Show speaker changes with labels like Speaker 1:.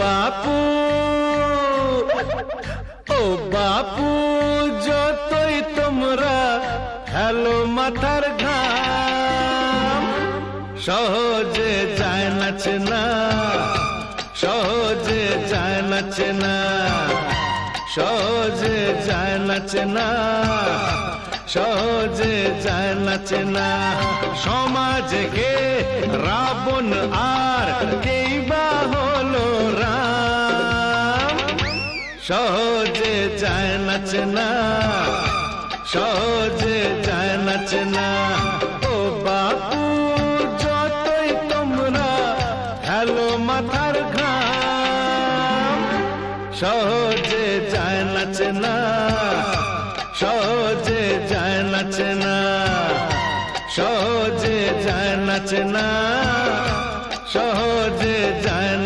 Speaker 1: বাপু, ও বাপু, যতই তোমরা হেলো মাথার ঘাম, সহজে যায় না চেনা, সহজে যায় না চেনা, সহজে যায় না চেনা, সহজে যায় না চেনা। সমাজে কে রাবণ আর কেই বা হলো রাম, সহজে যায় না চেনা, সহজে যায় না চেনা। ও বাপু, যতই তোমরা হেলো মাথার ঘাম, সহজে যায় না চেনা, সহজে যায় না চেনা, সহজে যায় না চেনা, সহজে যায় না।